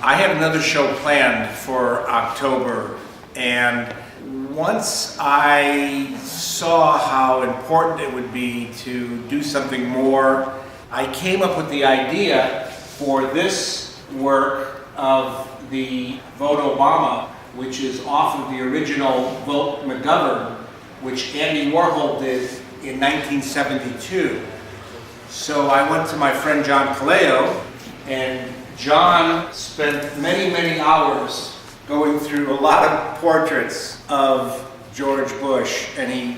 I had another show planned for October, and once I saw how important it would be to do something more, I came up with the idea for this work of the Vote Obama, which is off of the original Vote McGovern, which Andy Warhol did in 1972. So I went to my friend John Kaleo, and John spent many, many hours going through a lot of portraits of George Bush, and he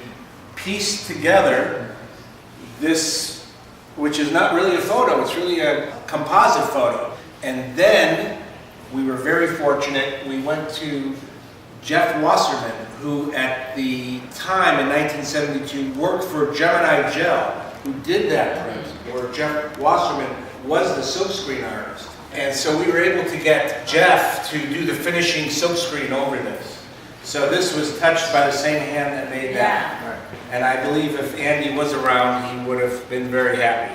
pieced together this, which is not really a photo, it's really a composite photo. And then we were very fortunate, we went to Jeff Wasserman, who at the time in 1972 worked for Gemini Gel, who did that print, where Jeff Wasserman was the silkscreen artist. And so we were able to get Jeff to do the finishing silkscreen over this. So this was touched by the same hand that made that. Right. And I believe if Andy was around, he would have been very happy.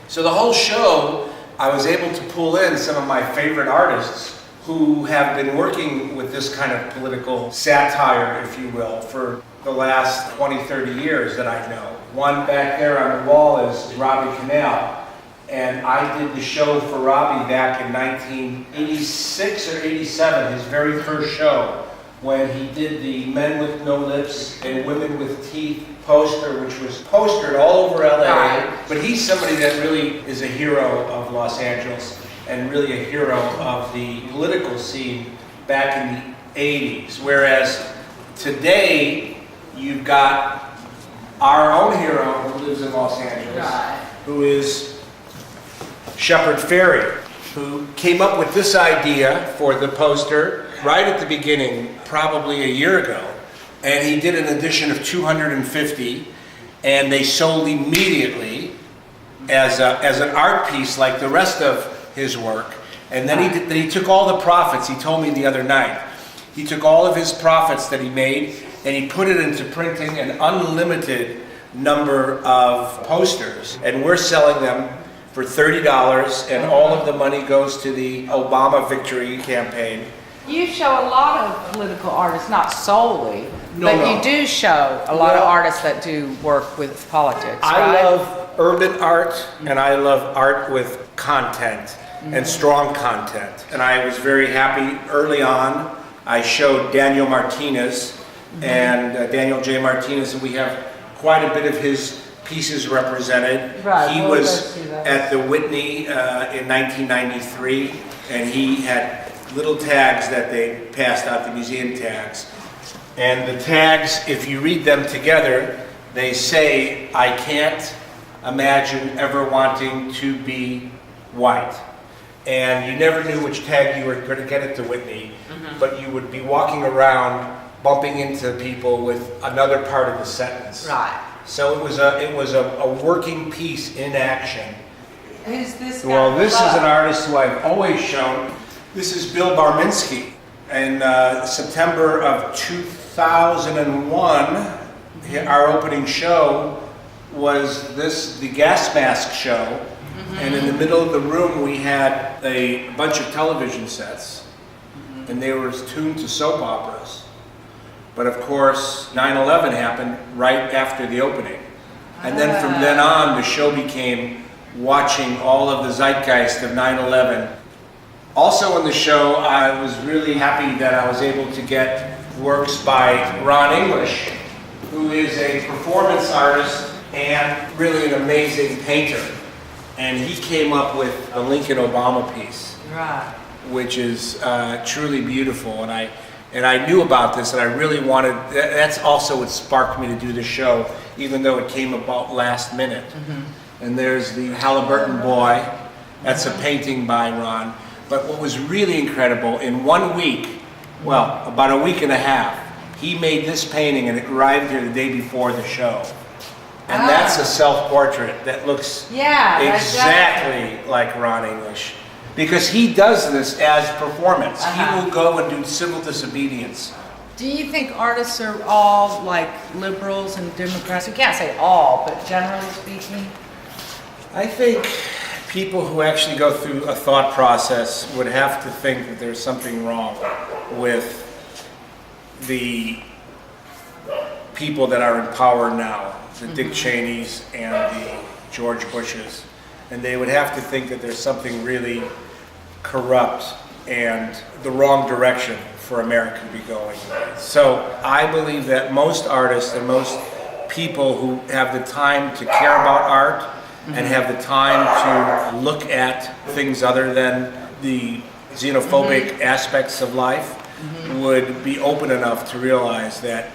So the whole show, I was able to pull in some of my favorite artists who have been working with this kind of political satire, if you will, for the last 20, 30 years that I know. One back there on the wall is Robbie Cannell. And I did the show for Robbie back in 1986 or 87, his very first show, when he did the Men with No Lips and Women with Teeth poster, which was postered all over LA. But he's somebody that really is a hero of Los Angeles and really a hero of the political scene back in the 80s. Whereas today, you've got our own hero who lives in Los Angeles, who is Shepard Fairey, who came up with this idea for the poster right at the beginning, probably a year ago. And he did an edition of 250, and they sold immediately as an art piece like the rest of his work. And then he took all the profits, he told me the other night, he took all of his profits that he made and he put it into printing an unlimited number of posters. And we're selling them for $30, and all of the money goes to the Obama victory campaign. You show a lot of political artists, not solely, but you do show a lot of artists that do work with politics, I love urban art, and I love art with content, and strong content. And I was very happy early on. I showed Daniel Martinez, and Daniel J. Martinez, and we have quite a bit of his pieces represented. Right. He was at the Whitney in 1993, and he had little tags that they passed out, the museum tags. And the tags, if you read them together, they say, "I can't imagine ever wanting to be white." And you never knew which tag you were going to get at the Whitney, but you would be walking around bumping into people with another part of the sentence. Right. So it was a working piece in action. Who's this guy? Well, this is an artist who I've always shown. This is Bill Barminski. In September of 2001, our opening show was the gas mask show. And in the middle of the room, we had a bunch of television sets, and they were tuned to soap operas. But of course, 9/11 happened right after the opening. And then from then on, the show became watching all of the zeitgeist of 9/11. Also in the show, I was really happy that I was able to get works by Ron English, who is a performance artist and really an amazing painter. And he came up with the Lincoln Obama piece, which is truly beautiful. And I knew about this, and I really wanted, that's also what sparked me to do the show, even though it came about last minute. And there's the Halliburton Boy, that's a painting by Ron. But what was really incredible, in 1 week, well, about a week and a half, he made this painting and it arrived here the day before the show. And that's a self-portrait that looks exactly like Ron English. Because he does this as performance. He will go and do civil disobedience. Do you think artists are all like liberals and Democrats? You can't say all, but generally speaking. I think people who actually go through a thought process would have to think that there's something wrong with the people that are in power now, the Dick Cheneys and the George Bushes. And they would have to think that there's something really corrupt and the wrong direction for America to be going. So I believe that most artists and most people who have the time to care about art and have the time to look at things other than the xenophobic aspects of life would be open enough to realize that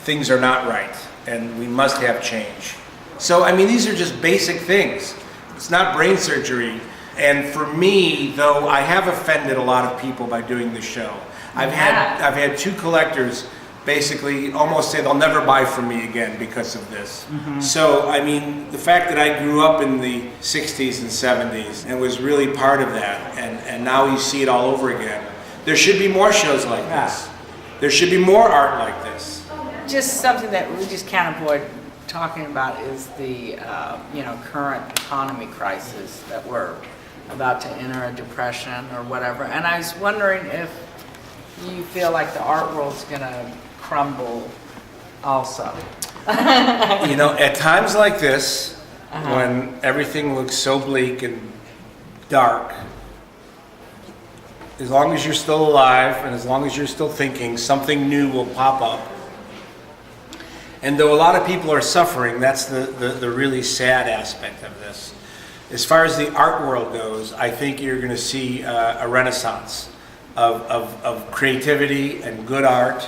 things are not right and we must have change. So, I mean, these are just basic things. It's not brain surgery. And for me, though, I have offended a lot of people by doing the show. I've had two collectors basically almost say they'll never buy from me again because of this. So, I mean, the fact that I grew up in the 60s and 70s and was really part of that, and now you see it all over again. There should be more shows like this. There should be more art like this. Just something that we just can't avoid talking about is the current economy crisis that we're about to enter, a depression or whatever. And I was wondering if you feel like the art world's going to crumble also. At times like this, when everything looks so bleak and dark, as long as you're still alive and as long as you're still thinking, something new will pop up. And though a lot of people are suffering, that's the really sad aspect of this. As far as the art world goes, I think you're going to see a renaissance of creativity and good art.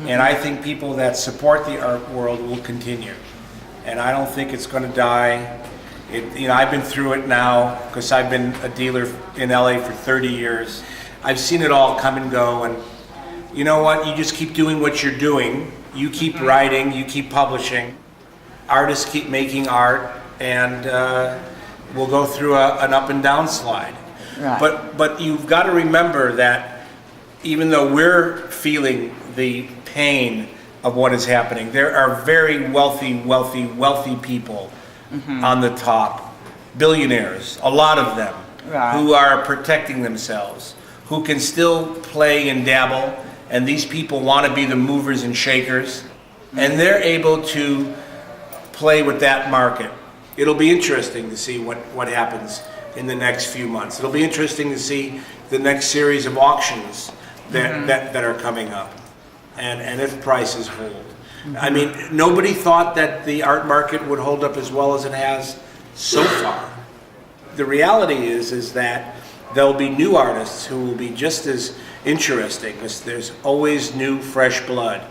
And I think people that support the art world will continue. And I don't think it's going to die. I've been through it now because I've been a dealer in LA for 30 years. I've seen it all come and go. And you know what? You just keep doing what you're doing. You keep writing, you keep publishing. Artists keep making art, and we'll go through an up and down slide. Right. But you've got to remember that even though we're feeling the pain of what is happening, there are very wealthy people on the top, billionaires, a lot of them, who are protecting themselves, who can still play and dabble. And these people want to be the movers and shakers, and they're able to play with that market. It'll be interesting to see what happens in the next few months. It'll be interesting to see the next series of auctions that are coming up, and if prices hold. I mean, nobody thought that the art market would hold up as well as it has so far. The reality is that there'll be new artists who will be just as interesting, because there's always new, fresh blood.